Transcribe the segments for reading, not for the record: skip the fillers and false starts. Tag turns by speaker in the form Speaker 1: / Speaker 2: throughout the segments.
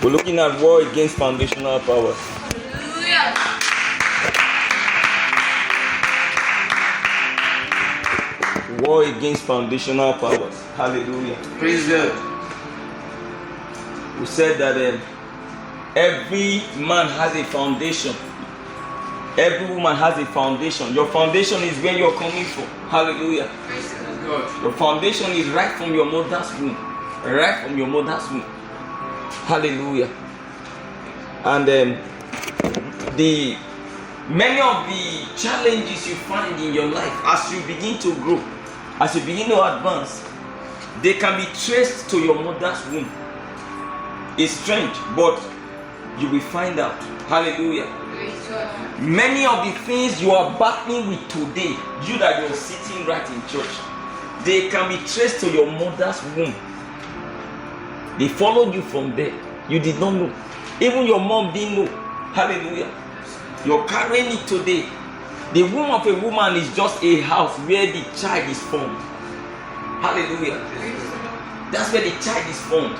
Speaker 1: We're looking at war against foundational powers.
Speaker 2: Hallelujah.
Speaker 1: War against foundational powers. Hallelujah.
Speaker 3: Praise God.
Speaker 1: We said that every man has a foundation. Every woman has a foundation. Your foundation is where you're coming from. Hallelujah.
Speaker 3: Praise God.
Speaker 1: Your foundation is right from your mother's womb. Right from your mother's womb. Hallelujah. And the many of the challenges you find in your life as you begin to grow, as you begin to advance, they can be traced to your mother's womb. It's strange, but you will find out. Hallelujah. Many of the things you are battling with today, you that you're sitting right in church, they can be traced to your mother's womb. They followed you from there. You did not know. Even your mom didn't know. Hallelujah. You're carrying it today. The womb of a woman is just a house where the child is formed. Hallelujah. That's where the child is formed.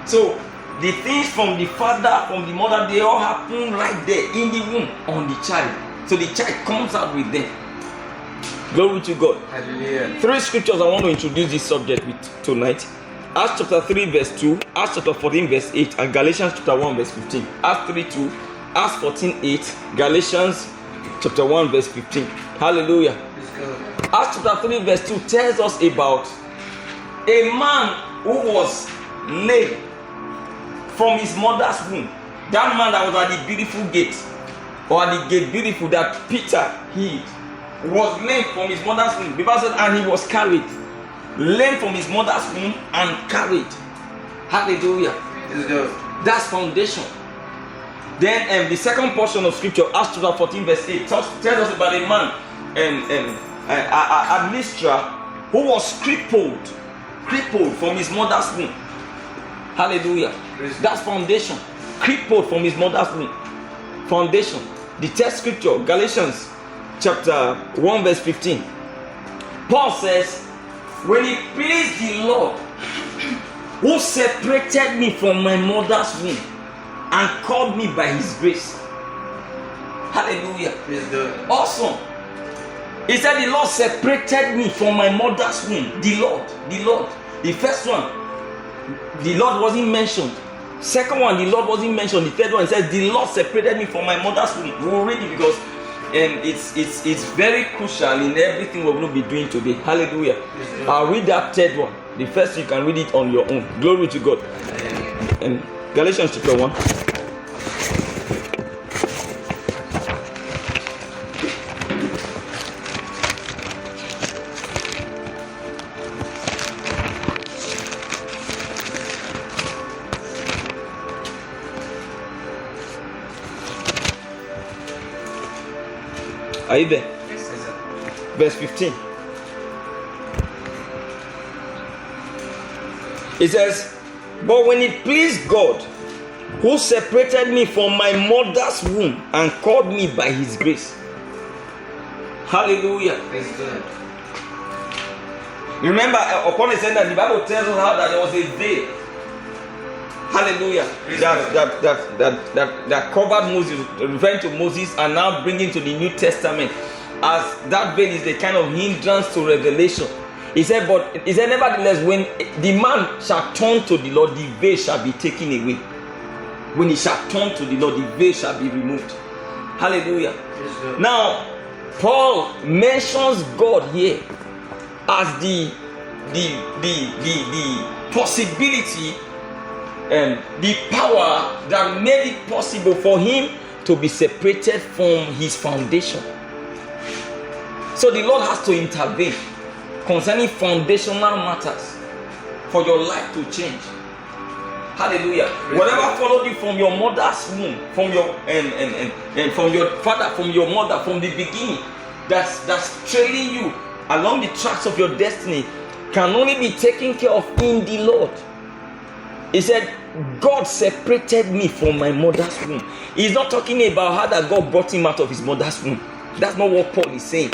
Speaker 1: So the things from the father, from the mother, they all happen right there in the womb on the child. So the child comes out with them. Glory to God.
Speaker 3: Hallelujah.
Speaker 1: 3 scriptures I want to introduce this subject with tonight. Acts chapter 3 verse 2, Acts chapter 14 verse 8, and Galatians chapter 1 verse 15. Acts 3 2, Acts 14 8, Galatians chapter 1 verse 15. Hallelujah. Acts chapter 3 verse 2 tells us about a man who was lame from his mother's womb. That man that was at the beautiful gate, or at the gate beautiful that Peter healed, was lame from his mother's womb. The Bible said, and he was carried. Lame from his mother's womb and carried. Hallelujah. That's foundation. Then the second portion of scripture, Acts chapter 14 verse 8, tells us about a man at Lystra who was crippled from his mother's womb. Hallelujah. That's foundation. Crippled from his mother's womb. Foundation. The text scripture, Galatians chapter 1 verse 15. Paul says, when it pleased the Lord who separated me from my mother's womb and called me by his grace. Hallelujah. Awesome. He said the Lord separated me from my mother's womb. The Lord. The first one, the Lord wasn't mentioned. Second one, the Lord wasn't mentioned. The third one says the Lord separated me from my mother's womb. We will read it because it's very crucial in everything we're going to be doing today. Hallelujah. I'll read that third one. The first you can read it on your own. Glory to God. And Galatians chapter 1. Are you there?
Speaker 3: Yes, sir.
Speaker 1: Verse 15. It says, but when it pleased God, who separated me from my mother's womb and called me by his grace. Hallelujah.
Speaker 3: Praise God.
Speaker 1: Remember, upon the saying that the Bible tells us how that there was a veil. Hallelujah. That covered Moses, referring to Moses, and now bringing to the New Testament, as that veil is the kind of hindrance to revelation. He said, nevertheless, when the man shall turn to the Lord, the veil shall be taken away. When he shall turn to the Lord, the veil shall be removed. Hallelujah. Now, Paul mentions God here as the possibility and the power that made it possible for him to be separated from his foundation. So the Lord has to intervene concerning foundational matters for your life to change. Hallelujah. Whatever followed you from your mother's womb, from your and from your father, from your mother, from the beginning, that's trailing you along the tracks of your destiny, can only be taken care of in the Lord. He said, God separated me from my mother's womb. He's not talking about how that God brought him out of his mother's womb. That's not what Paul is saying.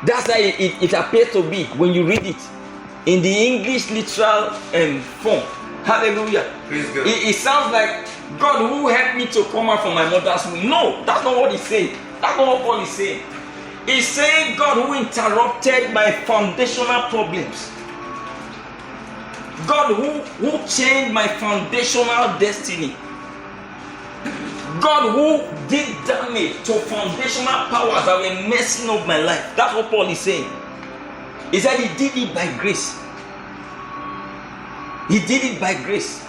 Speaker 1: That's how it appears to be when you read it in the English literal form. Hallelujah.
Speaker 3: Praise God.
Speaker 1: It sounds like, God, who helped me to come out from my mother's womb. No, that's not what he's saying. That's not what Paul is saying. He's saying, God, who interrupted my foundational problems. God, who changed my foundational destiny. God, who did damage to foundational powers that were messing up my life. That's what Paul is saying. He said he did it by grace. He did it by grace.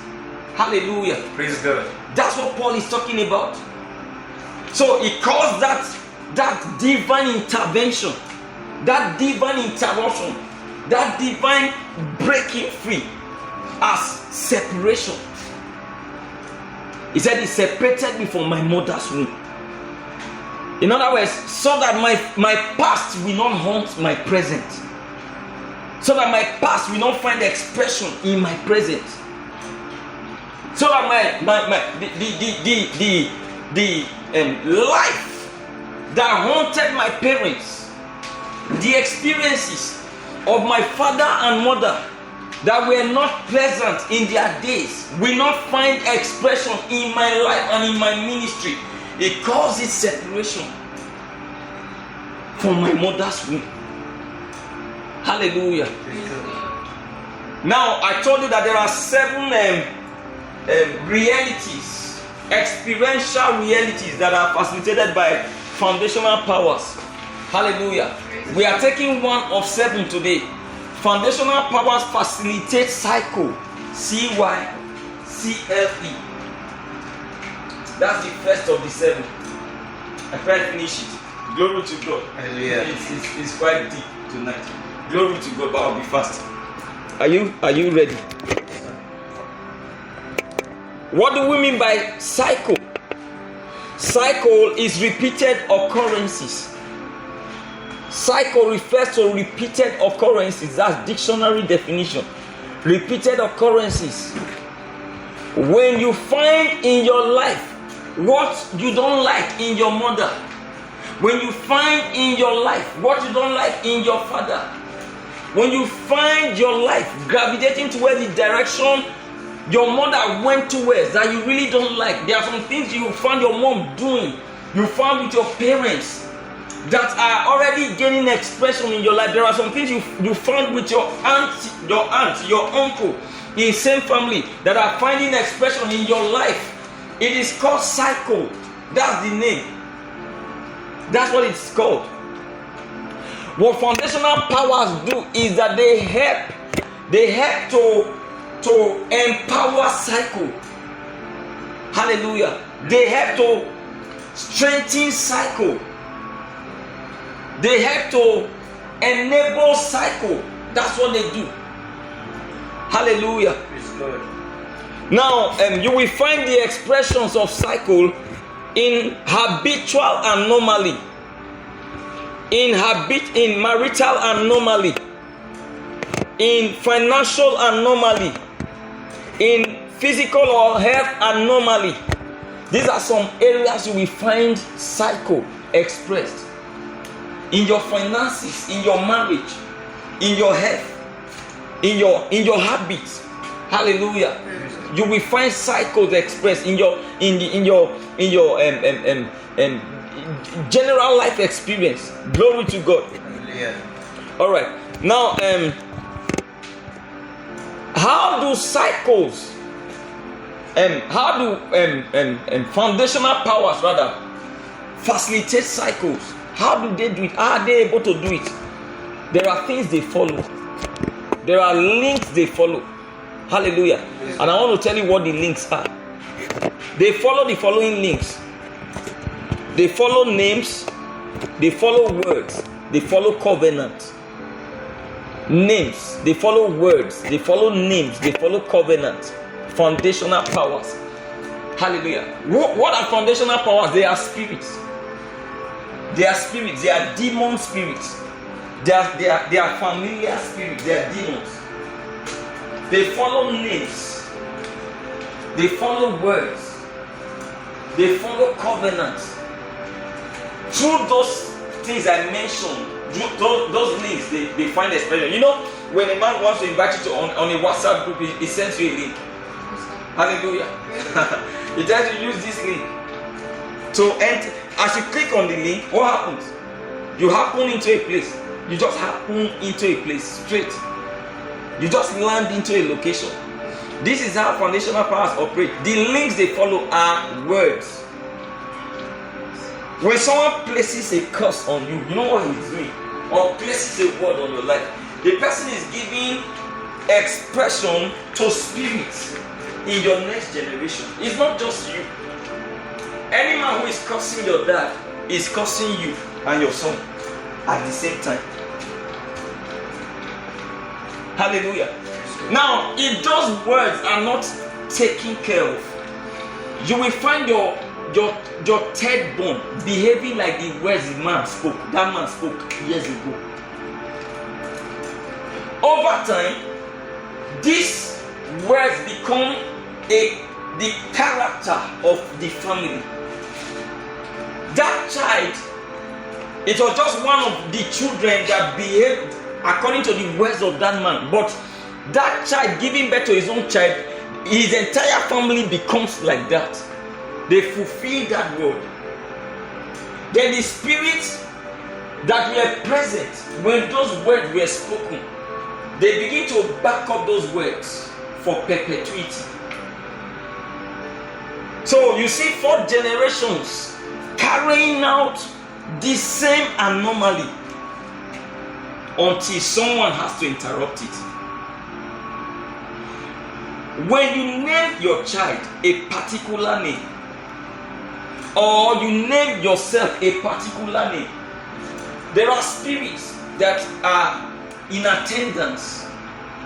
Speaker 1: Hallelujah.
Speaker 3: Praise God.
Speaker 1: That's what Paul is talking about. So he calls that divine intervention, that divine interruption, that divine breaking free as separation. He said he separated me from my mother's womb. In other words, so that my past will not haunt my present. So that my past will not find expression in my present. So that the life that haunted my parents, the experiences of my father and mother that were not pleasant in their days will not find expression in my life and in my ministry. It causes separation from my mother's womb. Hallelujah. Now I told you that there are 7 realities, experiential realities that are facilitated by foundational powers. Hallelujah. We are taking one of 7 today. Foundational powers facilitate cycle. CYCLE. That's the first of the 7. I try to finish it. Glory to God.
Speaker 3: Hallelujah.
Speaker 1: It's quite deep tonight. Glory to God, but I'll be fast. Are you ready? What do we mean by cycle? Cycle is repeated occurrences. Cycle refers to repeated occurrences. That's dictionary definition. Repeated occurrences. When you find in your life what you don't like in your mother, when you find in your life what you don't like in your father, when you find your life gravitating toward the direction your mother went towards that you really don't like, there are some things you found your mom doing, you found with your parents that are already gaining expression in your life. There are some things you found with your aunt, your uncle in the same family that are finding expression in your life. It is called cycle. That's the name. That's what it's called. What foundational powers do is that they help to empower cycle. Hallelujah. They help to strengthen cycle. They help to enable cycle. That's what they do. Hallelujah. Now, you will find the expressions of cycle in habitual anomaly, in marital anomaly, in financial anomaly, in physical or health anomaly. These are some areas you will find cycle expressed. In your finances, in your marriage, in your health, in your habits. Hallelujah. You will find cycles expressed in your general life experience. Glory to God.
Speaker 3: Hallelujah.
Speaker 1: All right. Now, how do cycles foundational powers rather facilitate cycles? How do they do it? How are they able to do it? There are things they follow. There are links they follow. Hallelujah. And I want to tell you what the links are. They follow the following links. They follow names. They follow words. They follow covenant. Names. They follow words. They follow names. They follow covenant. Foundational powers. Hallelujah. What are foundational powers? They are spirits. They are spirits. They are demon spirits. They are familiar spirits. They are demons. They follow names. They follow words. They follow covenants. Through those things I mentioned, those links, they find expression. You know, when a man wants to invite you to on a WhatsApp group, he sends you a link. Hallelujah. He tries to use this link to enter. As you click on the link, what happens? You happen into a place. You just happen into a place straight. You just land into a location. This is how foundational powers operate. The links they follow are words. When someone places a curse on you, you know what he's doing, or places a word on your life, the person is giving expression to spirits in your next generation. It's not just you. Any man who is cursing your dad is cursing you and your son at the same time. Hallelujah. Now, if those words are not taken care of, you will find your third born behaving like the words that man spoke years ago. Over time, these words become the character of the family. That child, it was just one of the children that behaved according to the words of that man. But that child giving birth to his own child, his entire family becomes like that. They fulfill that word. Then the spirits that were present when those words were spoken, they begin to back up those words for perpetuity. So you see 4 generations carrying out the same anomaly until someone has to interrupt it. When you name your child a particular name, or you name yourself a particular name, there are spirits that are in attendance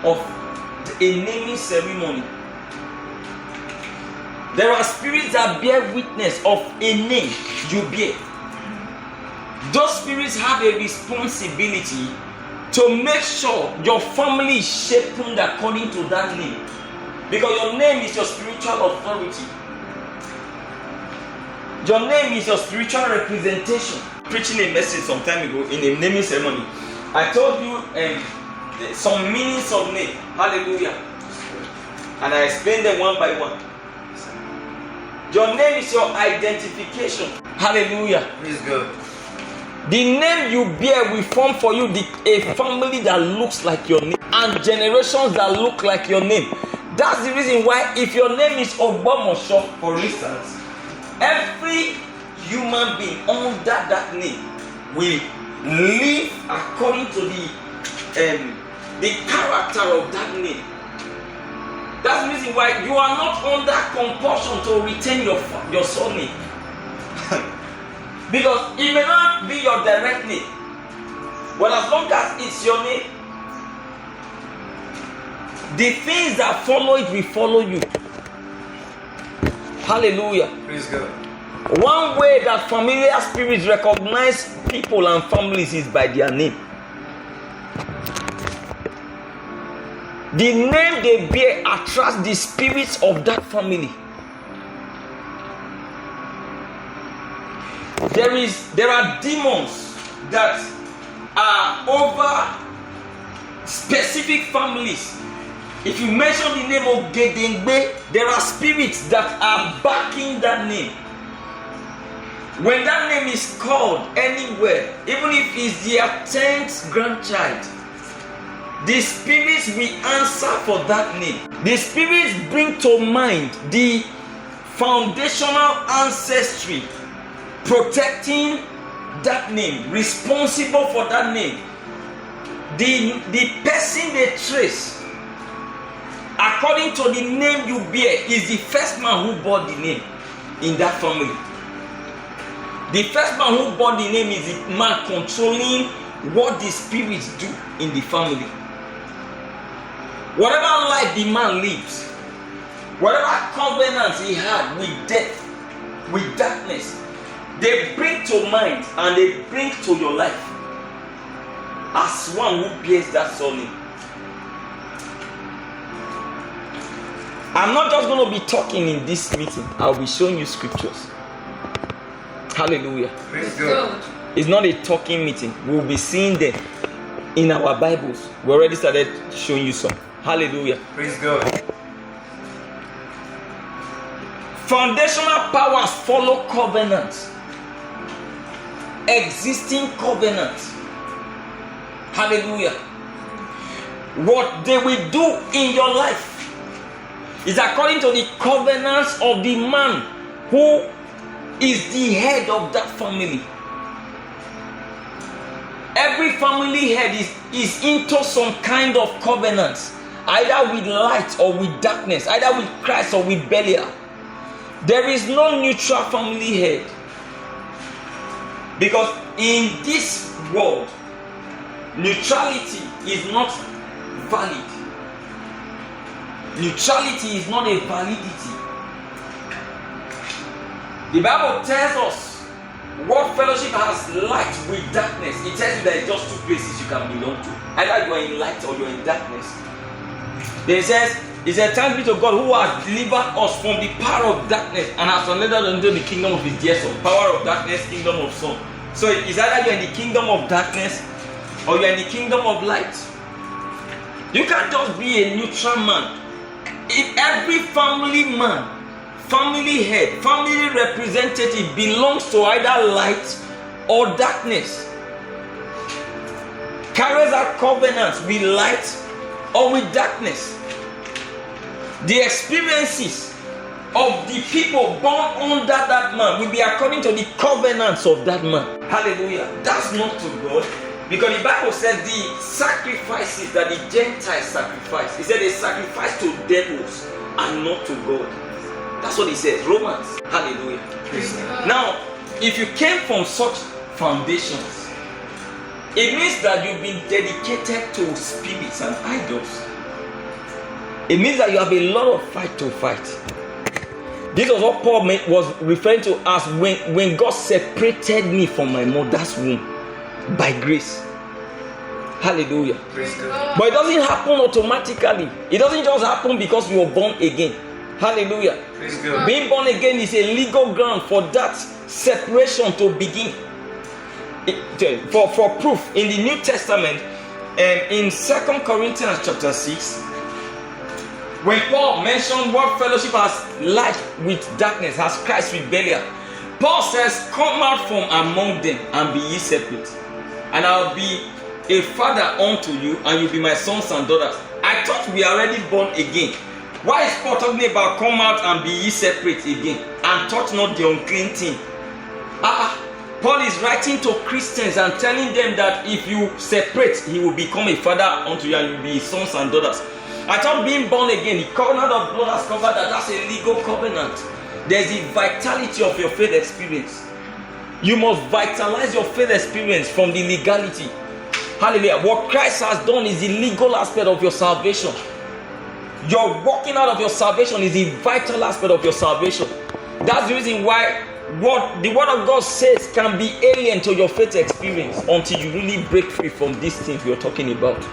Speaker 1: of a naming ceremony. There are spirits that bear witness of a name you bear. Those spirits have a responsibility to make sure your family is shaped according to that name, because your name is your spiritual authority. Your name is your spiritual representation. Preaching a message some time ago in a naming ceremony, I told you some meanings of name. Hallelujah. And I explained them one by one. Your name is your identification. Hallelujah.
Speaker 3: Praise God.
Speaker 1: The name you bear will form for you a family that looks like your name and generations that look like your name. That's the reason why, if your name is Ogbomosho, for instance, every human being under that name will live according to the character of that name. That's the reason why you are not under compulsion to retain your surname. Because it may not be your direct name, but as long as it's your name, the things that follow it will follow you. Hallelujah.
Speaker 3: Praise God.
Speaker 1: One way that familiar spirits recognize people and families is by their name. The name they bear attracts the spirits of that family. There are demons that are over specific families. If you mention the name of Gedengbe, there are spirits that are backing that name. When that name is called anywhere, even if it's their 10th grandchild, the spirits will answer for that name. The spirits bring to mind the foundational ancestry protecting that name, responsible for that name. The person they trace according to the name you bear is the first man who bore the name in that family. The first man who bore the name is the man controlling what the spirits do in the family. Whatever life the man lives, whatever covenants he had with death, with darkness, they bring to mind and they bring to your life as one who bears that surname. I'm not just going to be talking in this meeting. I'll be showing you scriptures. Hallelujah.
Speaker 3: Praise God.
Speaker 1: It's not a talking meeting. We'll be seeing them in our Bibles. We already started showing you some. Hallelujah.
Speaker 3: Praise God.
Speaker 1: Foundational powers follow covenants. Existing covenants. Hallelujah. What they will do in your life is according to the covenants of the man who is the head of that family. Every family head is into some kind of covenants, either with light or with darkness, either with Christ or with Belial. There is no neutral family head, because in this world, neutrality is not valid. Neutrality is not a validity. The Bible tells us what fellowship has light with darkness. It tells you there are just two places you can belong to. Either you are in light or you are in darkness. Then it says, thanks be to God who has delivered us from the power of darkness and has surrendered unto the kingdom of his dear son. Power of darkness, kingdom of son. So it's either you're in the kingdom of darkness or you're in the kingdom of light. You can't just be a neutral man. If every family man, family head, family representative belongs to either light or darkness, carries out covenants with light or with darkness. The experiences of the people born under that man will be according to the covenants of that man. Hallelujah. That's not to God. Because the Bible says the sacrifices that the Gentiles sacrifice, it said they sacrifice to devils and not to God. That's what it says. Romans. Hallelujah. Now, if you came from such foundations, it means that you've been dedicated to spirits and idols. It means that you have a lot of fight to fight. This was what Paul was referring to as when God separated me from my mother's womb by grace. Hallelujah. But it doesn't happen automatically. It doesn't just happen because you were born again. Hallelujah. Being born again is a legal ground for that separation to begin. For proof, in the New Testament, in 2 Corinthians chapter 6, when Paul mentioned what fellowship has light with darkness, has Christ with Belial, Paul says, come out from among them and be ye separate, and I'll be a father unto you, and you'll be my sons and daughters. I thought we are already born again. Why is Paul talking about come out and be ye separate again, and touch not the unclean thing? Paul is writing to Christians and telling them that if you separate, he will become a father unto you, and you'll be his sons and daughters. I thought being born again, the covenant of blood has covered that. That's a legal covenant. There's the vitality of your faith experience. You must vitalize your faith experience from the legality. Hallelujah. What Christ has done is the legal aspect of your salvation. Your walking out of your salvation is the vital aspect of your salvation. That's the reason why what the word of God says can be alien to your faith experience until you really break free from these things we're talking about.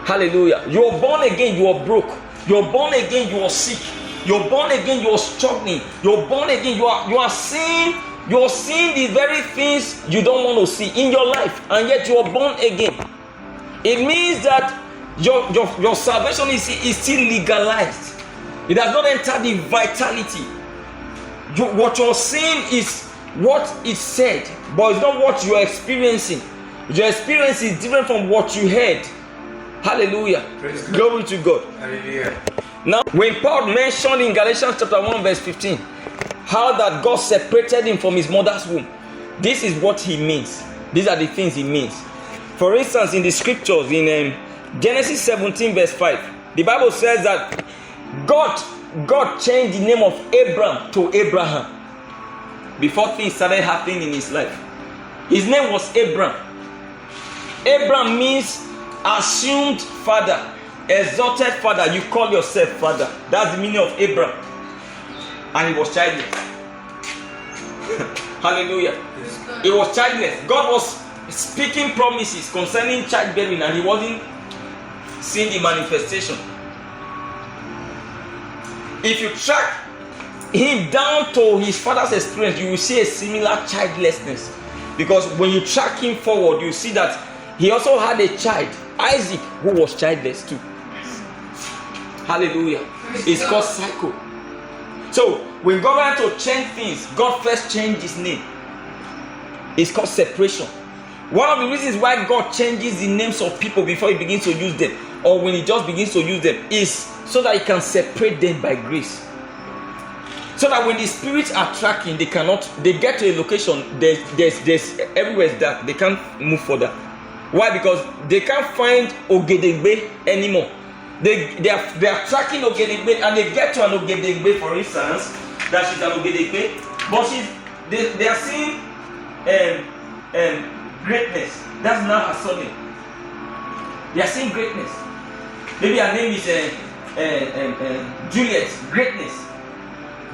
Speaker 1: Hallelujah. You are born again, you are broke. You're born again, you are sick. You're born again, you are struggling. You're born again, you are seeing the very things you don't want to see in your life, and yet you are born again. It means that your salvation is still legalized. It has not entered the vitality. What you're seeing is what is said, but it's not what you're experiencing. Your experience is different from what you heard. Hallelujah. Glory to God. Hallelujah. Now, when Paul mentioned in Galatians chapter 1 verse 15 how that God separated him from his mother's womb, this is what he means. These are the things he means. For instance, in the scriptures, in Genesis 17 verse 5, the Bible says that God changed the name of Abram to Abraham before things started happening in his life. His name was Abram. Abram means assumed father, exalted father. You call yourself father. That's the meaning of Abram. And he was childless. Hallelujah. He was childless. God was speaking promises concerning childbearing, and he wasn't seeing the manifestation. If you track him down to his father's experience, you will see a similar childlessness. Because when you track him forward, you see that he also had a child, Isaac, who was childless too. Hallelujah. It's called cycle. So when God wanted to change things, God first changed his name. It's called separation. One of the reasons why God changes the names of people before he begins to use them, or when he just begins to use them, is so that he can separate them by grace. So that when the spirits are tracking, they get to a location, there's everywhere is dark, they can't move further. Why? Because they can't find Ogedegbe anymore. They are tracking Ogedegbe, and they get to an Ogedegbe, for instance, that she's an Ogedegbe, but they are seeing greatness. That's not her surname. They are seeing greatness. Maybe her name is Juliet. Greatness.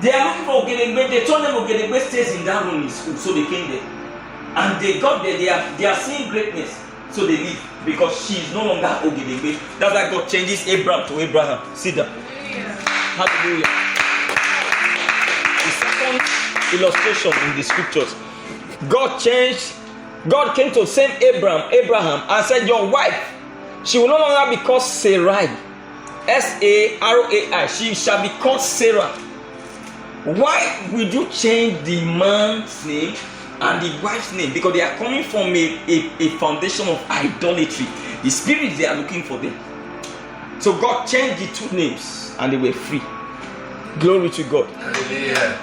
Speaker 1: They are looking for Ogedegbe. They told them Ogedegbe stays in that room in school, so they came there, and they got there. They are seeing greatness, so they leave because she is no longer Ogedegbe. That's why God changes Abraham to Abraham. Sit down. Hallelujah. The second illustration in the scriptures, God came to same Abraham, and said, your wife, she will no longer be called Sarai, Sarai. She shall be called Sarah. Why would you change the man's name and the wife's name? Because they are coming from a foundation of idolatry. The spirits, they are looking for them. So God changed the two names and they were free. Glory to God.
Speaker 3: Hallelujah.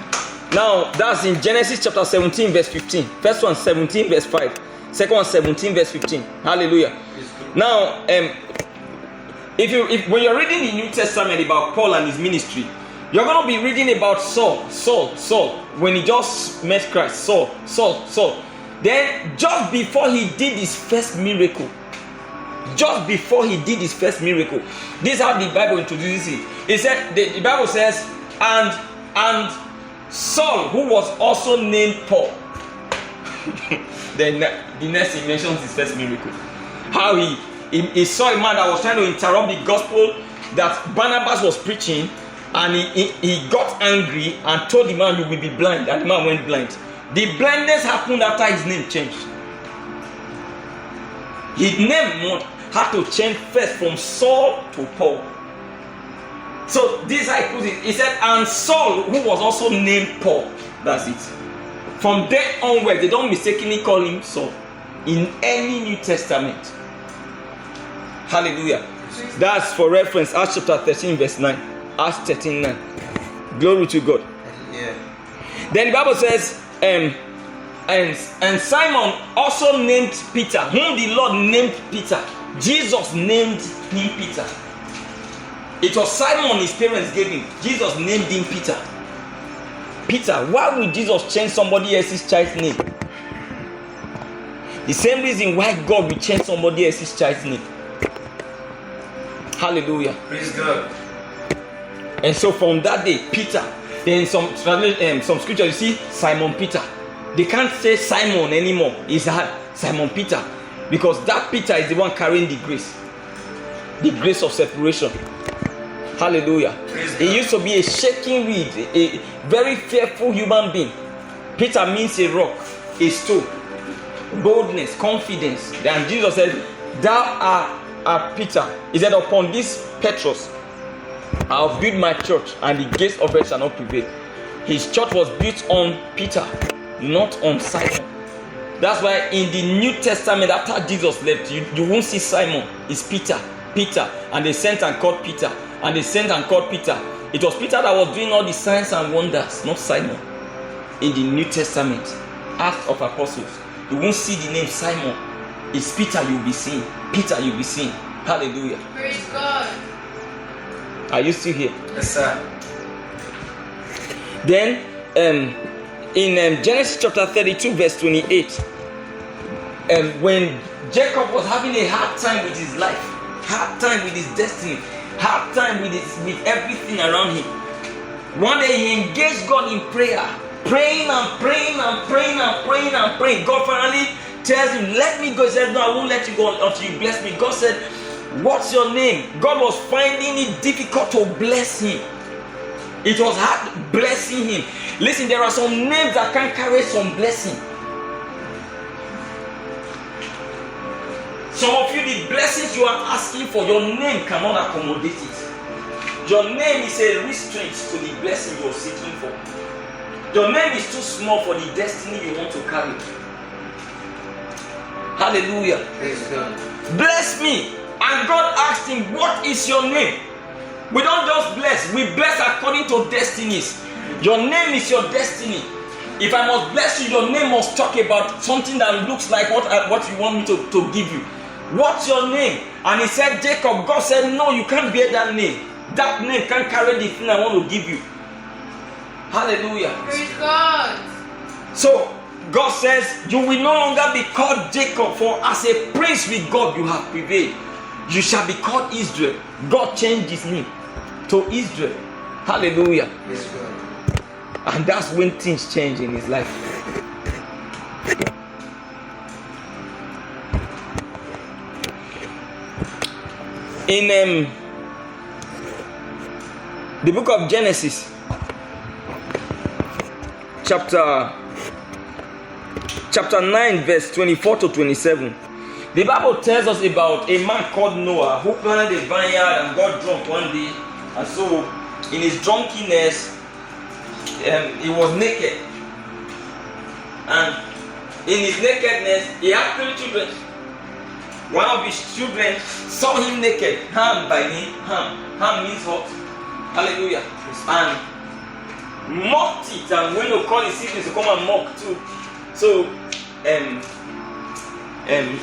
Speaker 1: Now that's in Genesis chapter 17 verse 15. First one 17 verse 5. Second one 17 verse 15. Hallelujah. Now if when you're reading the New Testament about Paul and his ministry, you're going to be reading about Saul, when he just met Christ. Saul. Then just before he did his first miracle, this is how the Bible introduces it. It said, the Bible says, and Saul, who was also named Paul. Then the next he mentions his first miracle. How he saw a man that was trying to interrupt the gospel that Barnabas was preaching, and he got angry and told the man, you will be blind, and the man went blind. The blindness happened after his name changed. His name had to change first from Saul to Paul. So this is how he put it. He said, and Saul, who was also named Paul. That's it. From then onward, they don't mistakenly call him Saul in any New Testament. Hallelujah. That's for reference, Acts chapter 13 verse 9. Acts 13:9. Glory to God.
Speaker 3: Yeah.
Speaker 1: Then the Bible says, and Simon also named Peter, whom the Lord named Peter. Jesus named him Peter. It was Simon his parents gave him. Jesus named him Peter. Peter. Why would Jesus change somebody else's child's name? The same reason why God will change somebody else's child's name. Hallelujah.
Speaker 3: Praise God.
Speaker 1: And so from that day, Peter, then some scripture you see Simon Peter. They can't say Simon anymore. It's Simon Peter, because that Peter is the one carrying the grace of separation. Hallelujah. He used to be a shaking reed, a very fearful human being. Peter means a rock, a stone, boldness, confidence. And Jesus said, thou art Peter. He said, upon this Petrus I'll build my church, and the gates of hell shall not prevail. His church was built on Peter, not on Simon. That's why in the New Testament, after Jesus left, you won't see Simon. It's Peter. And they sent and called Peter. It was Peter that was doing all the signs and wonders, not Simon. In the New Testament, Acts of Apostles, you won't see the name Simon. It's Peter you'll be seeing. Hallelujah.
Speaker 2: Praise God.
Speaker 1: Are you still here?
Speaker 3: Yes, sir.
Speaker 1: Then in Genesis chapter 32 verse 28, when Jacob was having a hard time with his life, hard time with his destiny, hard time with everything around him, one day he engaged God in prayer, praying. God finally tells him, let me go. He said, no, I won't let you go until you bless me. God said, what's your name? God was finding it difficult to bless him. It was hard blessing him. Listen, there are some names that can carry some blessing. Some of you, the blessings you are asking for, your name cannot accommodate it. Your name is a restraint to the blessing you're seeking for. Your name is too small for the destiny you want to carry. Hallelujah.
Speaker 3: Praise God.
Speaker 1: Bless me. And God asked him, what is your name? We don't just bless, we bless according to destinies. Your name is your destiny. If I must bless you, your name must talk about something that looks like what you want me to give you. What's your name? And he said, Jacob. God said, no, you can't bear that name. That name can't carry the thing I want to give you. Hallelujah.
Speaker 2: Praise God.
Speaker 1: So God says, you will no longer be called Jacob, for as a prince with God you have prevailed. You shall be called Israel. God changed his name to Israel. Hallelujah.
Speaker 3: Praise God.
Speaker 1: And that's when things change in his life. In the book of Genesis, chapter 9, verse 24 to 27, the Bible tells us about a man called Noah who planted a vineyard and got drunk one day, and so in his drunkenness he was naked, and in his nakedness he had 3 children. One of his children saw him naked, Ham by name. Ham means hot. Hallelujah. And mocked it, and when you call his siblings to come and mock too. So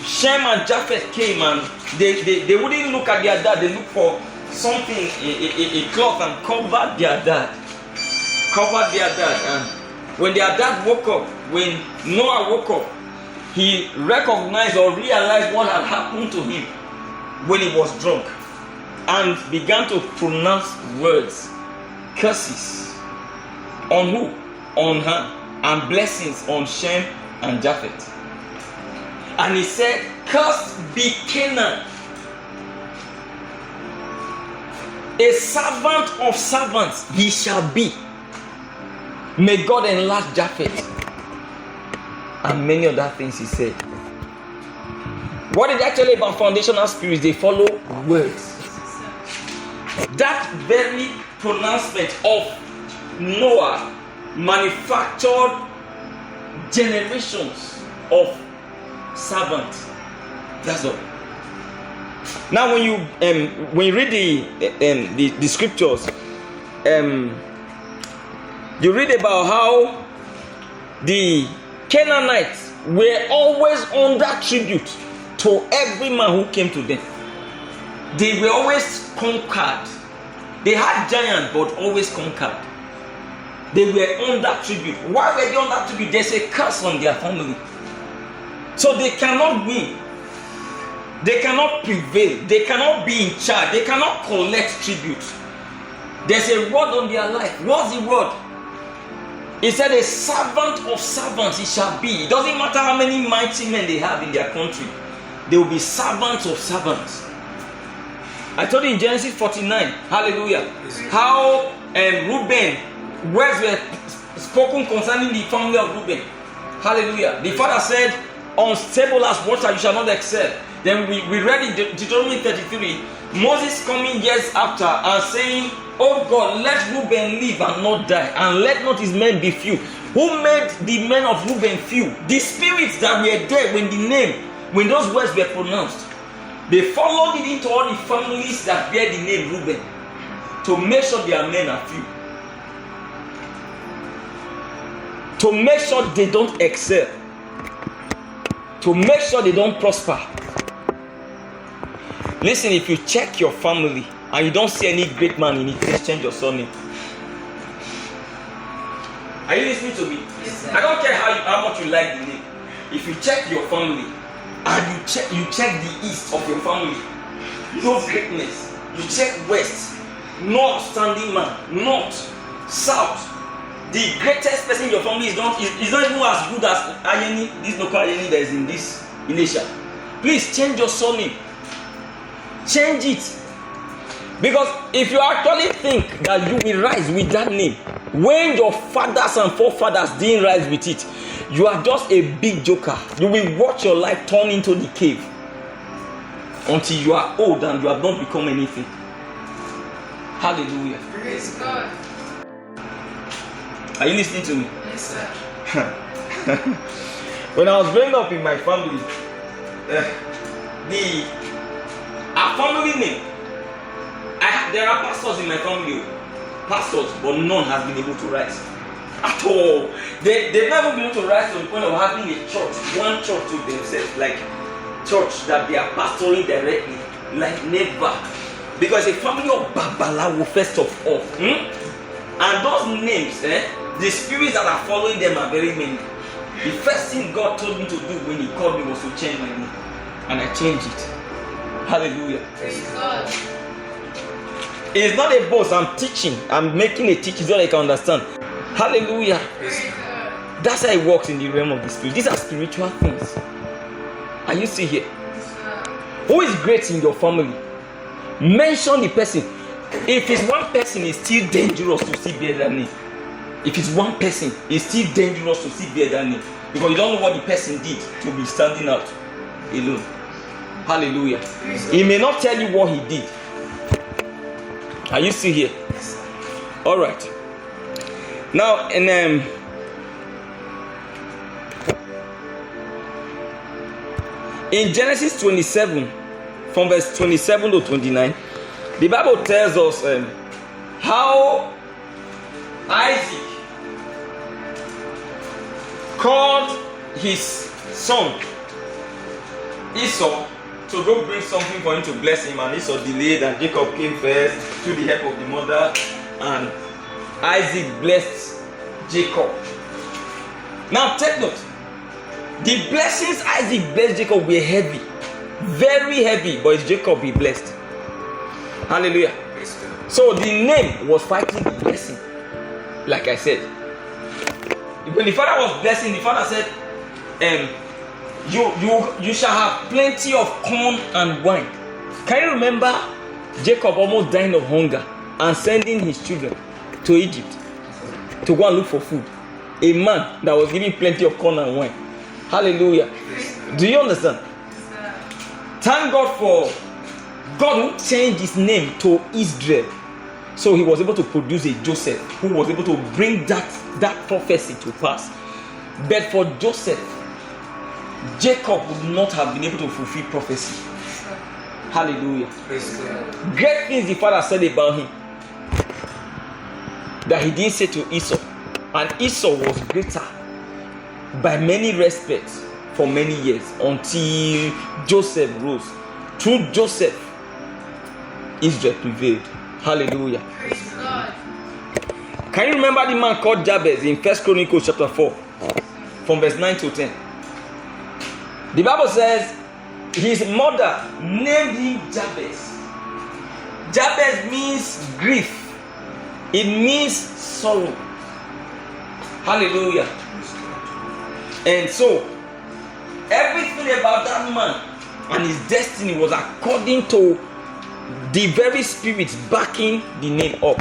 Speaker 1: Shem and Japheth came, and they wouldn't look at their dad. They looked for something, a cloth, and covered their dad. And when their dad woke up, when Noah woke up, he recognized or realized what had happened to him when he was drunk, and began to pronounce words, curses on who? On Ham, and blessings on Shem and Japheth. And he said, cursed be Canaan, a servant of servants he shall be. May God enlarge Japheth. And many other things he said. What is actually about foundational spirits? They follow words. That very pronouncement of Noah manufactured generations of servants. That's all. Now, when you read the scriptures, you read about how the Canaanites were always under tribute to every man who came to them. They were always conquered. They had giants, but always conquered. They were under tribute. Why were they under tribute? There's a curse on their family. So they cannot win. They cannot prevail. They cannot be in charge. They cannot collect tribute. There's a word on their life. What's the word? He said, a servant of servants he shall be. It doesn't matter how many mighty men they have in their country. They will be servants of servants. I told you in Genesis 49, hallelujah, how Reuben, words were spoken concerning the family of Reuben. Hallelujah. The father said, unstable as water, you shall not excel. Then we read in Deuteronomy 33, Moses coming years after and saying, oh God, let Reuben live and not die, and let not his men be few. Who made the men of Reuben few? The spirits that were there when those words were pronounced. They followed it into all the families that bear the name Reuben to make sure their men are few. To make sure they don't excel. To make sure they don't prosper. Listen, if you check your family and you don't see any great man in it, please change your surname. Are you listening to me?
Speaker 2: Yes,
Speaker 1: I don't care how much you like the name. If you check your family and you check the east of your family, no greatness. You check west, no outstanding man, north, south. The greatest person in your family is not even as good as Ayeni, this local Ayeni that is in this Elisha. Please change your surname. Change it. Because if you actually think that you will rise with that name, when your fathers and forefathers didn't rise with it, you are just a big joker. You will watch your life turn into the cave until you are old and you have not become anything. Hallelujah.
Speaker 3: Praise God.
Speaker 1: Are you listening to me?
Speaker 3: Yes, sir.
Speaker 1: When I was growing up in my family, our family name, there are pastors in my family, pastors, but none has been able to rise at all. They've never been able to rise to the point of having a church, one church to themselves, like church that they are pastoring directly, like never. Because a family of Babalawo first of all, and those names, the spirits that are following them are very many. The first thing God told me to do when He called me was to change my name, and I changed it. Hallelujah.
Speaker 3: Praise God.
Speaker 1: It's not a boast. I'm teaching. I'm making a teaching so that I can understand. Hallelujah.
Speaker 3: Praise God.
Speaker 1: That's how it works in the realm of the spirit. These are spiritual things. Are you still here?
Speaker 3: Yes, sir.
Speaker 1: Who is great in your family? Mention the person. If it's one person, it's still dangerous to see bear that name. If it's one person, it's still dangerous to see bear that name, because you don't know what the person did to be standing out alone. Hallelujah. He may not tell you what he did. Are you still here?
Speaker 3: Yes, sir.
Speaker 1: All right. Now, in Genesis 27, from verse 27 to 29, the Bible tells us how Isaac called his son Esau to go bring something for him to bless him, and Esau delayed, and Jacob came first to the help of the mother, and Isaac blessed Jacob. Now take note, the blessings Isaac blessed Jacob were heavy, very heavy, but it's Jacob he blessed. Hallelujah.
Speaker 3: Praise God.
Speaker 1: So the name was fighting the blessing. Like I said, when the father was blessing, the father said, you shall have plenty of corn and wine. Can you remember Jacob almost dying of hunger and sending his children to Egypt to go and look for food? A man that was giving plenty of corn and wine. Hallelujah. Do you understand? Thank God for God who changed his name to Israel. So he was able to produce a Joseph who was able to bring that prophecy to pass. But for Joseph, Jacob would not have been able to fulfill prophecy. Hallelujah.
Speaker 3: Praise God.
Speaker 1: Great things the father said about him that he didn't say to Esau. And Esau was greater by many respects for many years until Joseph rose. Through Joseph, Israel prevailed. Hallelujah.
Speaker 3: Praise God.
Speaker 1: Can you remember the man called Jabez in 1 Chronicles chapter 4 from verse 9 to 10? The Bible says his mother named him Jabez. Jabez means grief. It means sorrow. Hallelujah. And so everything about that man and his destiny was according to the very spirit backing the name up.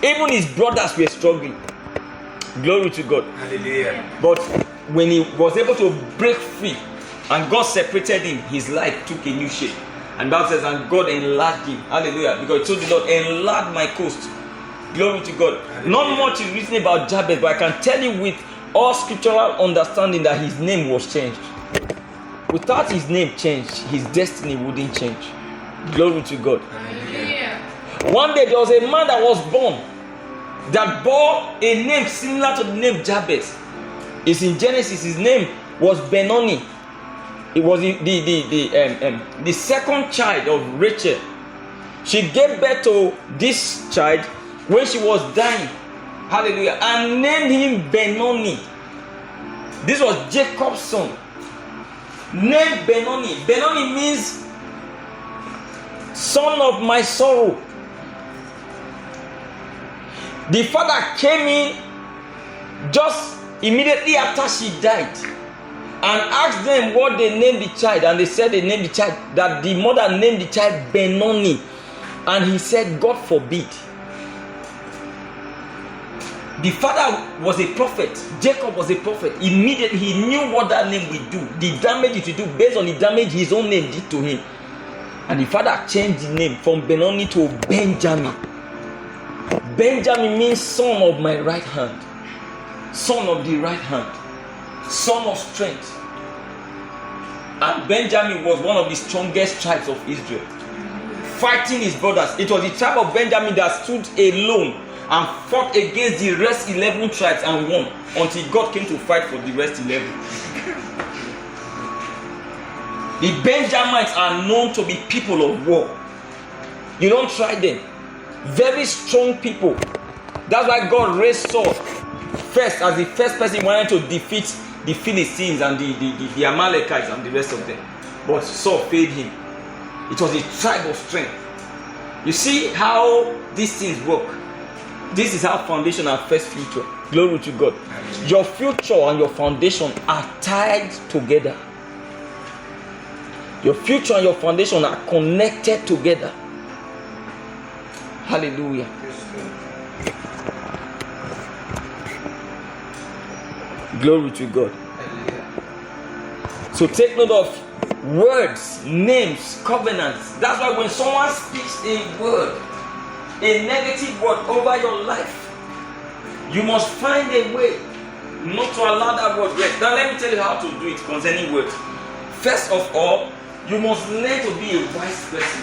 Speaker 1: Even his brothers were struggling. Glory to God.
Speaker 3: Hallelujah.
Speaker 1: But when he was able to break free and God separated him, his life took a new shape. And that says, and God enlarged him. Hallelujah. Because he told the Lord, enlarge my coast. Glory to God.
Speaker 3: Hallelujah.
Speaker 1: Not much is written about Jabez, but I can tell you with all scriptural understanding that his name was changed. Without his name changed, his destiny wouldn't change. Glory to God.
Speaker 3: Hallelujah.
Speaker 1: One day there was a man that was born that bore a name similar to the name Jabez. It's in Genesis. His name was Benoni. It was the second child of Rachel. She gave birth to this child when she was dying. Hallelujah. And named him Benoni. This was Jacob's son. Named Benoni. Benoni means son of my sorrow. The father came in just immediately after she died and asked them what they named the child, and they said they named the child, that the mother named the child Benoni, and he said, God forbid. The father was a prophet. Jacob was a prophet. Immediately he knew what that name would do, the damage it would do based on the damage his own name did to him. And the father changed the name from Benoni to Benjamin. Benjamin means son of my right hand. Son of the right hand. Son of strength. And Benjamin was one of the strongest tribes of Israel, fighting his brothers. It was the tribe of Benjamin that stood alone and fought against the rest 11 tribes and won, until God came to fight for the rest 11. The Benjamites are known to be people of war. You don't try them. Very strong people. That's why God raised Saul first as the first person wanted to defeat the Philistines and the Amalekites and the rest of them. But Saul failed him. It was a tribe of strength. You see how these things work. This is how foundation and first future. Glory to God. Your future and your foundation are tied together. Your future and your foundation are connected together. Hallelujah. Glory to God. So take note of words, names, covenants. That's why when someone speaks a word, a negative word over your life, you must find a way not to allow that word rest. Now let me tell you how to do it concerning words. First of all, you must learn to be a wise person.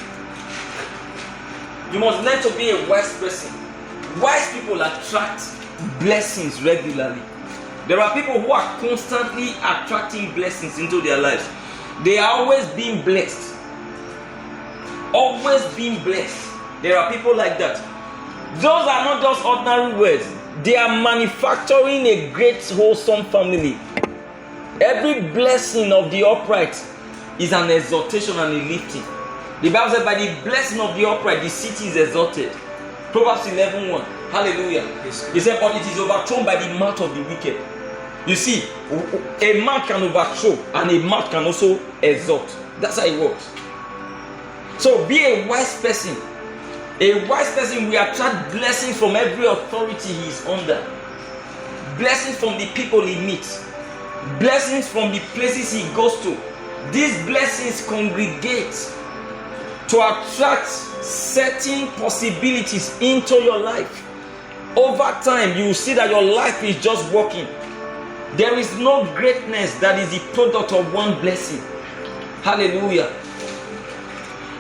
Speaker 1: You must learn to be a wise person. Wise people attract blessings regularly. There are people who are constantly attracting blessings into their lives. They are always being blessed. Always being blessed. There are people like that. Those are not just ordinary words. They are manufacturing a great wholesome family. Every blessing of the upright is an exaltation and a lifting. The Bible says, by the blessing of the upright, the city is exalted. Proverbs 11:1. Hallelujah. He said, but it is overthrown by the mouth of the wicked. You see, a man can overthrow and a mouth can also exalt. That's how it works. So be a wise person. A wise person will attract blessings from every authority he is under. Blessings from the people he meets. Blessings from the places he goes to. These blessings congregate to attract certain possibilities into your life. Over time, you will see that your life is just working. There is no greatness that is the product of one blessing. Hallelujah.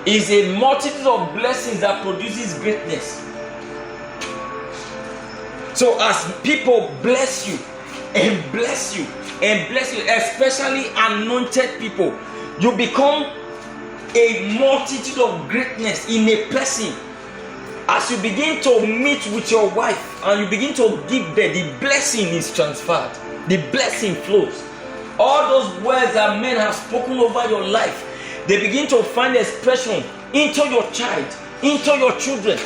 Speaker 1: It's a multitude of blessings that produces greatness. So as people bless you and bless you and bless you, especially anointed people, you become a multitude of greatness in a person. As you begin to meet with your wife and you begin to give birth, the blessing is transferred. The blessing flows. All those words that men have spoken over your life, they begin to find expression into your child, into your children.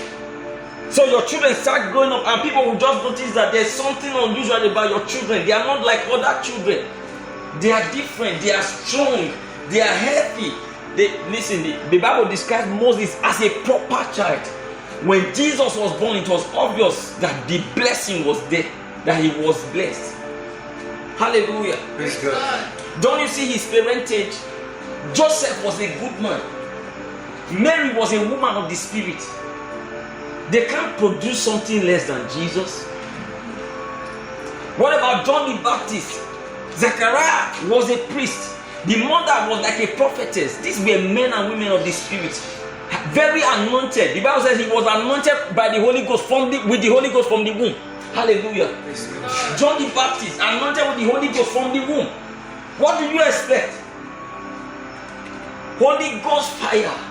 Speaker 1: So your children start growing up and people will just notice that there's something unusual about your children. They are not like other children. They are different. They are strong. They are healthy. Listen, the Bible describes Moses as a proper child. When Jesus was born, it was obvious that the blessing was there, that he was blessed. Hallelujah.
Speaker 3: Praise God.
Speaker 1: Don't you see his parentage? Joseph was a good man. Mary was a woman of the spirit. They can't produce something less than Jesus. What about John the Baptist? Zechariah was a priest. The mother was like a prophetess. These were men and women of the spirit. Very anointed. The Bible says he was anointed by the Holy Ghost with the Holy Ghost from the womb. Hallelujah. John the Baptist anointed with the Holy Ghost from the womb. What do you expect? Holy Ghost fire.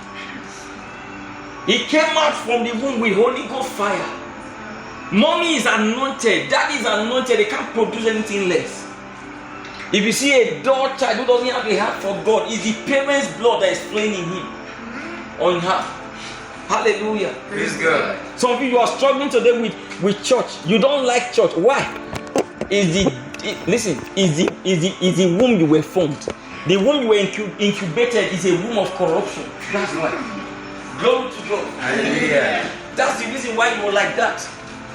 Speaker 1: He came out from the womb with Holy Ghost fire. Mommy is anointed. Daddy is anointed. They can't produce anything less. If you see a dull child who doesn't have a heart for God, it's the parents' blood that is flowing in him, on her. Hallelujah.
Speaker 3: Praise God.
Speaker 1: Some of you are struggling today with church. You don't like church. Why? Is the womb you were formed. The womb you were incubated is a womb of corruption. That's why. Glory to God.
Speaker 3: Hallelujah.
Speaker 1: That's the reason why you were like that.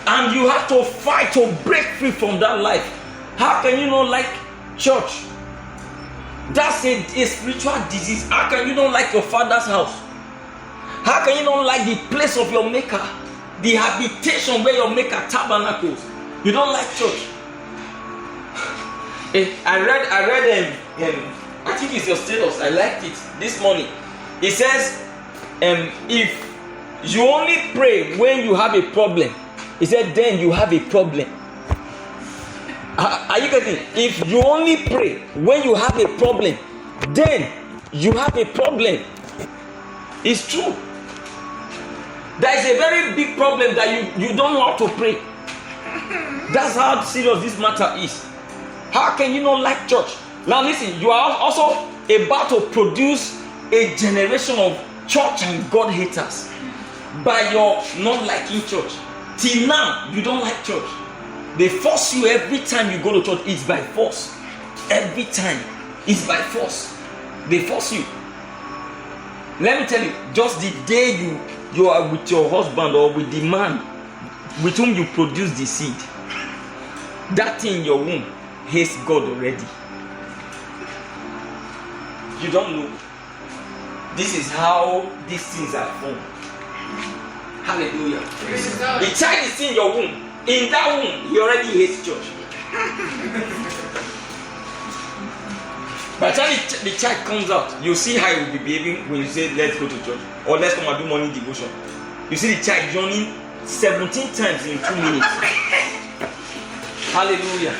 Speaker 1: And you have to fight to break free from that life. How can you not like church? That's a spiritual disease. How can you not like your father's house? How can you not like the place of your maker? The habitation where your maker tabernacles. You don't like church. I read I think it's your status. I liked it this morning. It says, if you only pray when you have a problem, he said, then you have a problem. Are you getting it? If you only pray when you have a problem, then you have a problem. It's true. There is a very big problem that you don't know how to pray. That's how serious this matter is. How can you not like church? Now listen, you are also about to produce a generation of church and God haters by your not liking church. Till now, you don't like church. They force you every time you go to church. It's by force. Every time, it's by force. They force you. Let me tell you, just the day you are with your husband or with the man with whom you produce the seed, that thing in your womb hates God already. You don't know. This is how these things are formed. Hallelujah. The child is in your womb. In that womb, he already hates church. By the time the child comes out, you see how he will be behaving when you say, let's go to church. Or let's come and do morning devotion. You see the child yawning 17 times in 2 minutes. Hallelujah.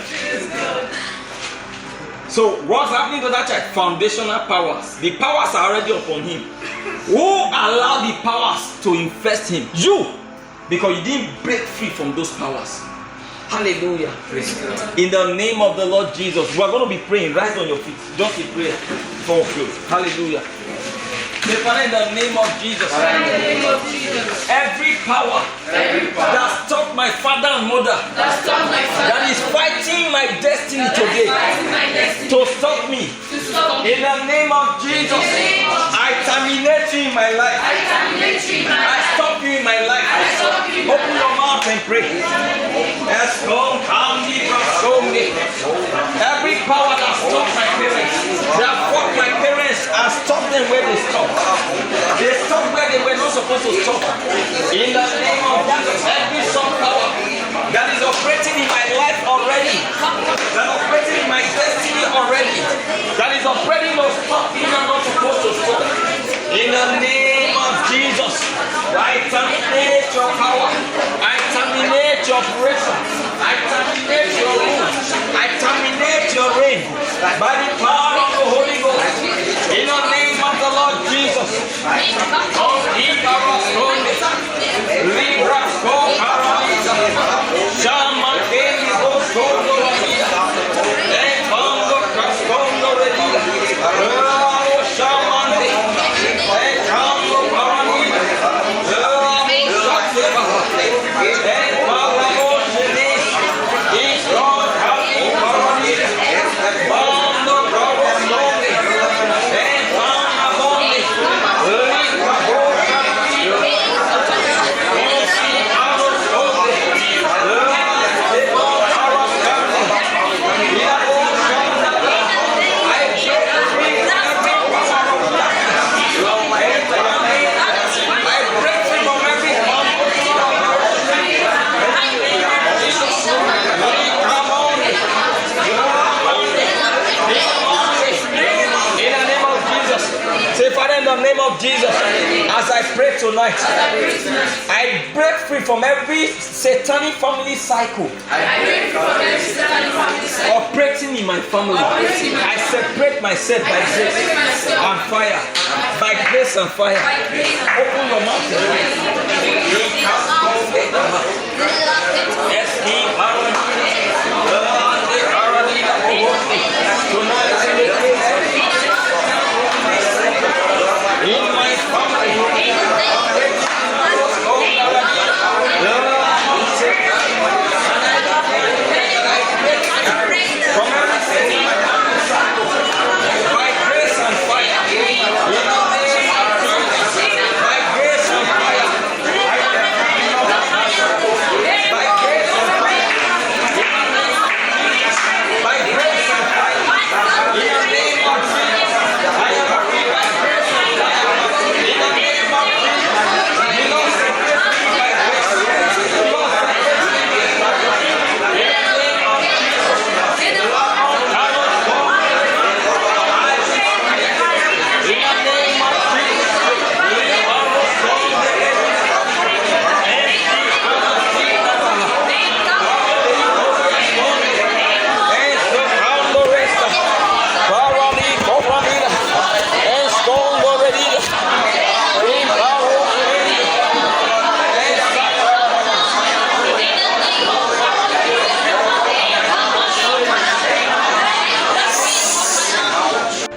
Speaker 1: So what's happening to that child? Foundational powers. The powers are already upon him. Who allowed the powers to infest him? You. Because you didn't break free from those powers. Hallelujah. In the name of the Lord Jesus. We are going to be praying. Rise on your feet. Just a prayer for close. Hallelujah. Say, Father, in the name of Jesus. Every power that stopped my father and mother, that is fighting my destiny today, to stop me. In the name of Jesus, I terminate you in my life. I stop you in my life. Open your mouth and pray. Every power that stopped my parents, that fought my parents and stopped them where they stopped. They stopped where they were not supposed to stop. In the name of Jesus, every strong power that is operating in my life already, that is operating in my destiny already, that is operating to stop me and not supposed to stop. In the name of Jesus, I terminate your power. I terminate your operation. I terminate your rule. I terminate your reign by the power of the Holy Ghost. In the name of the Lord Jesus. Jesus, as I pray tonight, I break free from every satanic family cycle operating in my family. I separate myself by grace and fire. By grace and fire. Open your mouth. In my family, by grace and fire, by grace and fire, by grace and fire.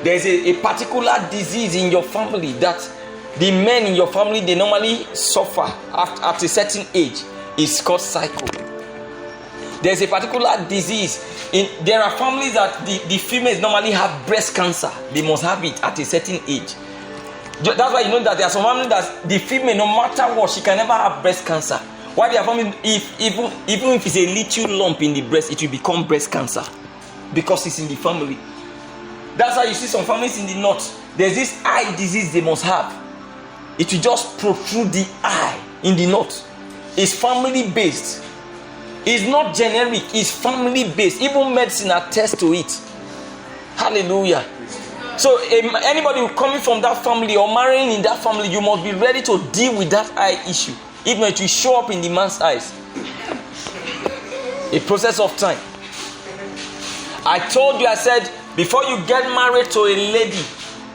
Speaker 1: There's a particular disease in your family that the men in your family, they normally suffer at a certain age. It's called cycle. There's a particular disease. There are families that the females normally have breast cancer. They must have it at a certain age. That's why you know that there are some families that the female, no matter what, she can never have breast cancer. Why there are families, even if it's a little lump in the breast, it will become breast cancer because it's in the family. That's why you see some families in the north. There's this eye disease they must have. It will just protrude the eye in the north. It's family based. It's not generic. It's family based. Even medicine attests to it. Hallelujah. So anybody who coming from that family or marrying in that family, you must be ready to deal with that eye issue. Even if it will show up in the man's eyes. A process of time. I told you, I said, before you get married to a lady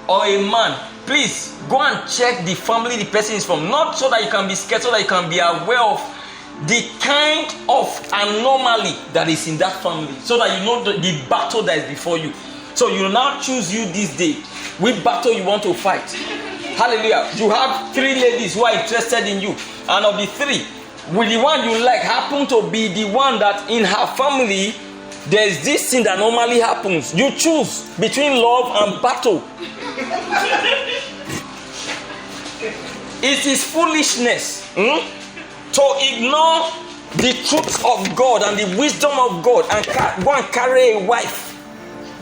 Speaker 1: or a man, please go and check the family the person is from. Not so that you can be scared, so that you can be aware of the kind of anomaly that is in that family. So that you know the battle that is before you. So you now choose you this day. Which battle you want to fight. Hallelujah. You have 3 ladies who are interested in you. And of the 3, will the one you like happen to be the one that in her family there's this thing that normally happens. You choose between love and battle. It is foolishness to ignore the truth of God and the wisdom of God and go and carry a wife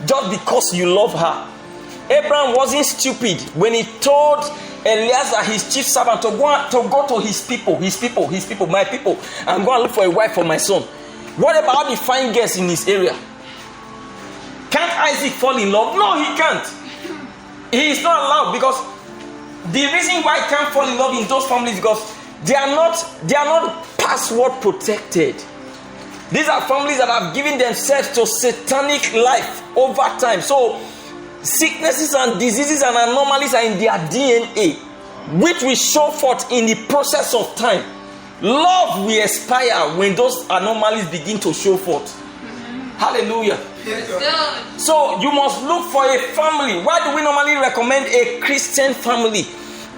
Speaker 1: just because you love her. Abraham wasn't stupid when he told Eliezer, his chief servant, to go to his people, my people, and go and look for a wife for my son. What about the fine girls in his area? Can't Isaac fall in love? No, he can't. He is not allowed, because the reason why he can't fall in love in those families is because they are not password protected. These are families that have given themselves to satanic life over time. So sicknesses and diseases and anomalies are in their DNA, which will show forth in the process of time. Love will expire when those anomalies begin to show forth. Hallelujah. So you must look for a family. Why do we normally recommend a Christian family?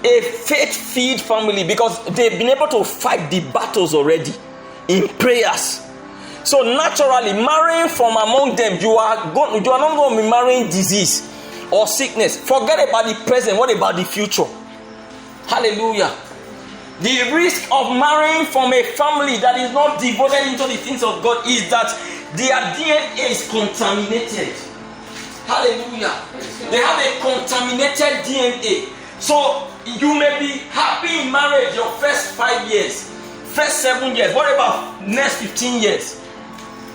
Speaker 1: A faith-filled family, because they've been able to fight the battles already in prayers. So naturally, marrying from among them, you are not going to be marrying disease or sickness. Forget about the present. What about the future? Hallelujah. The risk of marrying from a family that is not devoted into the things of God is that their DNA is contaminated. Hallelujah. They have a contaminated DNA. So you may be happy in marriage your first 5 years, first 7 years. What about next 15 years?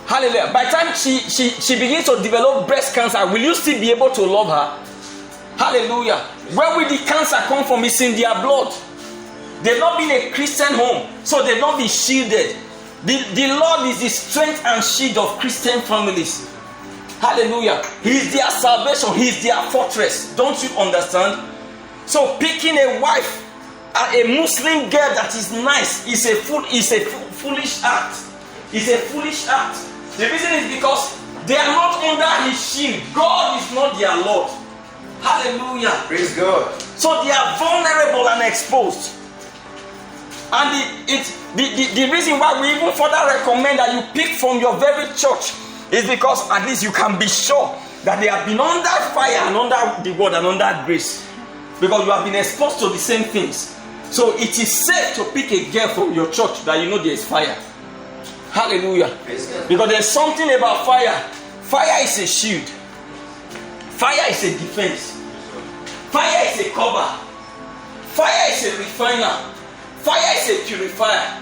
Speaker 1: Hallelujah. By the time she begins to develop breast cancer, will you still be able to love her? Hallelujah. Where will the cancer come from? It's in their blood. They've not been a Christian home, so they've not been shielded. The Lord is the strength and shield of Christian families. Hallelujah. He is their salvation. He is their fortress. Don't you understand? So picking a wife, a Muslim girl that is nice, is a foolish act. It's a foolish act. The reason is because they are not under his shield. God is not their Lord. Hallelujah.
Speaker 3: Praise God.
Speaker 1: So they are vulnerable and exposed. And the reason why we even further recommend that you pick from your very church is because at least you can be sure that they have been under fire and under the word and under grace. Because you have been exposed to the same things. So it is safe to pick a girl from your church that you know there is fire. Hallelujah. Because there's something about fire. Fire is a shield. Fire is a defense. Fire is a cover. Fire is a refiner. Fire is a purifier.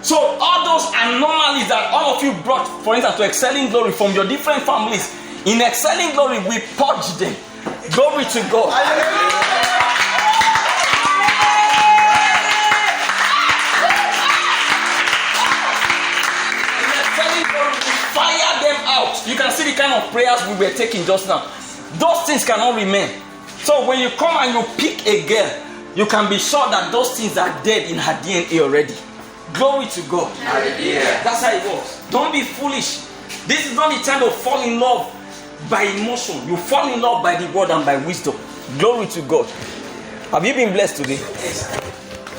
Speaker 1: So all those anomalies that all of you brought, for instance, to Excelling Glory from your different families, in Excelling Glory we purge them. Glory to God. In Excelling Glory we fire them out. You can see the kind of prayers we were taking just now. Those things cannot remain. So when you come and you pick a girl, you can be sure that those things are dead in her DNA already. Glory to God.
Speaker 3: Hallelujah.
Speaker 1: That's how it works. Don't be foolish. This is not the time to fall in love. by emotion. You fall in love by the word and by wisdom. Glory to God. Have you been blessed today?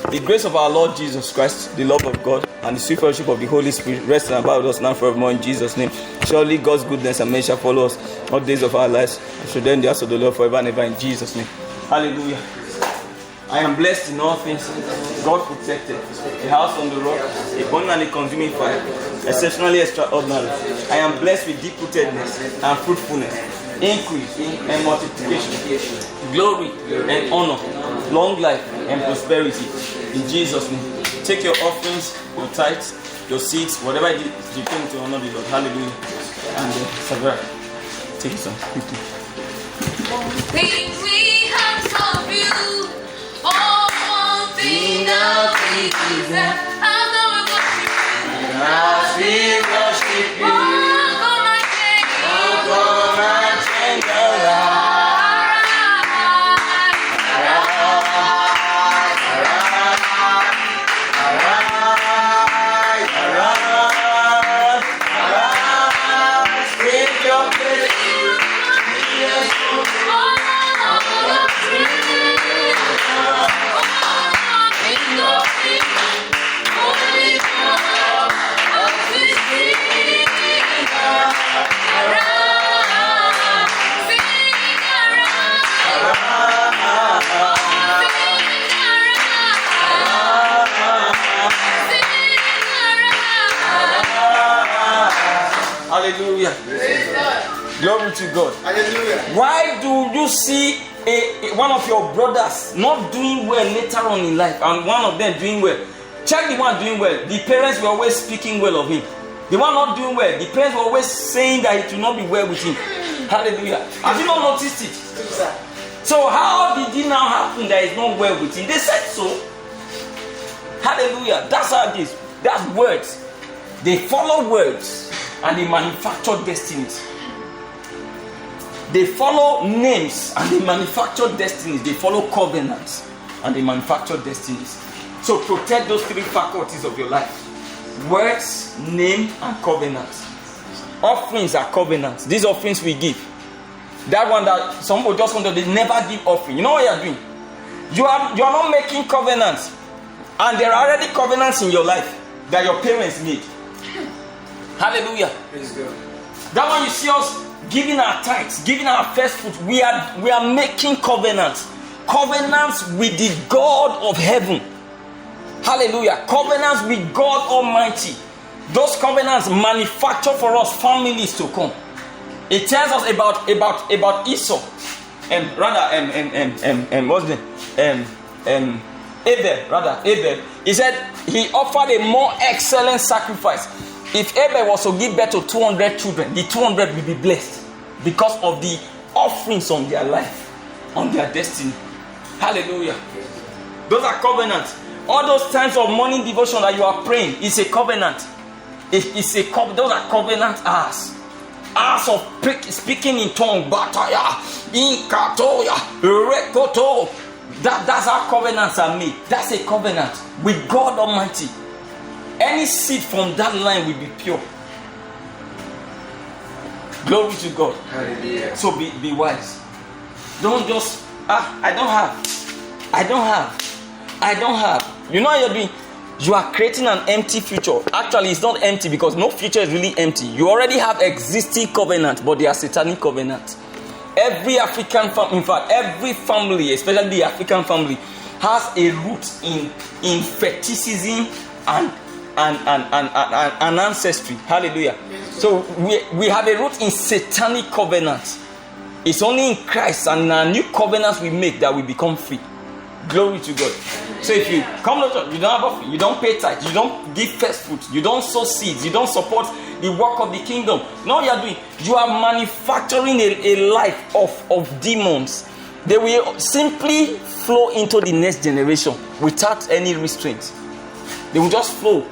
Speaker 1: The grace of our Lord Jesus Christ, the love of God, and the sweet fellowship of the Holy Spirit rest and abide with us now forevermore in Jesus' name. Surely God's goodness and mercy shall follow us all the days of our lives. And should then the house of the Lord forever and ever in Jesus' name. Hallelujah. I am blessed in all things. God protected. A house on the rock, a burning and a consuming fire, exceptionally extraordinary. I am blessed with deep-rootedness and fruitfulness, increase and multiplication, glory and honor, long life and prosperity. In Jesus' name. Take your offerings, your tithes, your seeds, whatever it is you came to honor the Lord. Hallelujah. And Savera, take it on.
Speaker 2: Things we have of you, all things that we desire, as we worship you, come and change our lives.
Speaker 1: Hallelujah. Glory to God.
Speaker 3: Hallelujah.
Speaker 1: Why do you see one of your brothers not doing well later on in life and one of them doing well? Check the one doing well. The parents were always speaking well of him. The one not doing well, the parents were always saying that it will not be well with him. Hallelujah. Have you not noticed it? So how did it now happen that it's not well with him? They said so. Hallelujah. That's how it is. That's words. They follow words and they manufacture destinies. They follow names and they manufacture destinies. They follow covenants and they manufacture destinies. So protect those three faculties of your life: words, name, and covenants. Offerings are covenants. These offerings we give. That one that some people just want to, they never give offering. You know what you are doing? You are not making covenants, and there are already covenants in your life that your parents made. Hallelujah.
Speaker 3: Praise God.
Speaker 1: That one you see us giving our tithes, giving our first fruit. We are making covenants with the God of heaven. Hallelujah. Covenants with God Almighty. Those covenants manufacture for us families to come. It tells us about Esau and Abel. He said he offered a more excellent sacrifice. If Abel was to give birth to 200 children, the 200 will be blessed because of the offerings on their life, on their destiny. Hallelujah. Those are covenants. All those times of morning devotion that you are praying is a covenant. Those are covenant hours. Hours of speaking in tongue. Bataya, inkatoya, rekoto. That's how covenants are made. That's a covenant with God Almighty. Any seed from that line will be pure. Glory to God.
Speaker 3: Hallelujah.
Speaker 1: So be wise. Don't just I don't have. You know what you're doing? You are creating an empty future. Actually, it's not empty because no future is really empty. You already have existing covenants, but they are satanic covenants. Every African in fact, every family, especially the African family, has a root in fetishism and ancestry. Hallelujah. So we have a root in satanic covenants. It's only in Christ and in our new covenants we make that we become free. Glory to God. So if you come to church, you don't have offering, you don't pay tithes, you don't give first fruit, you don't sow seeds, you don't support the work of the kingdom. No, you are doing. You are manufacturing a life of demons. They will simply flow into the next generation without any restraint. They will just flow.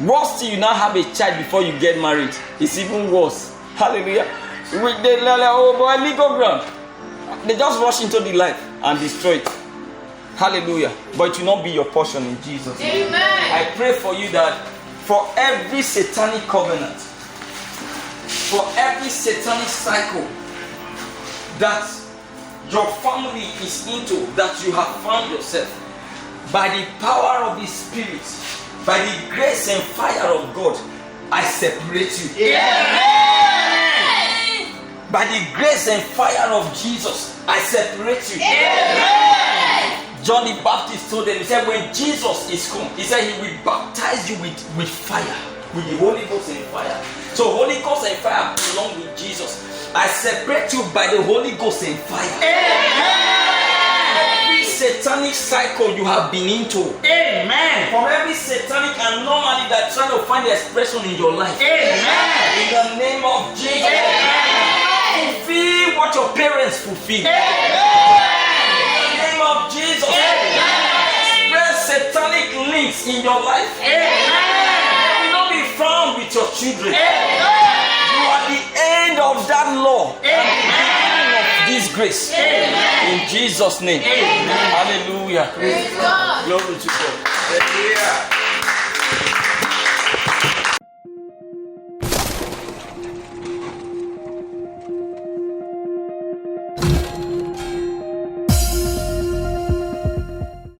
Speaker 1: Worse till you now have a child before you get married. It's even worse. Hallelujah. Legal ground. They just rush into the life and destroy it. Hallelujah. But it will not be your portion in Jesus' name.
Speaker 2: Amen.
Speaker 1: I pray for you that for every satanic covenant for every satanic cycle that your family is into, that you have found yourself, by the power of the Spirit, by the grace and fire of God, I separate you.
Speaker 2: Amen.
Speaker 1: By the grace and fire of Jesus, I separate you.
Speaker 2: Amen.
Speaker 1: John the Baptist told them, he said, when Jesus is come, he said he will baptize you with fire, with the Holy Ghost and fire. So Holy Ghost and fire belong with Jesus. I separate you by the Holy Ghost and fire. Every satanic cycle you have been into.
Speaker 4: Amen.
Speaker 1: From every satanic anomaly that trying to find expression in your life.
Speaker 4: Amen.
Speaker 1: In the name of Jesus. Fulfill what your parents fulfill. In the name of Jesus. Express satanic links in your life. They will not be found with your children. You are the end of that law and the beginning of this grace. In Jesus' name. Hallelujah.
Speaker 2: Praise God.
Speaker 1: Glory to God.
Speaker 3: Hallelujah.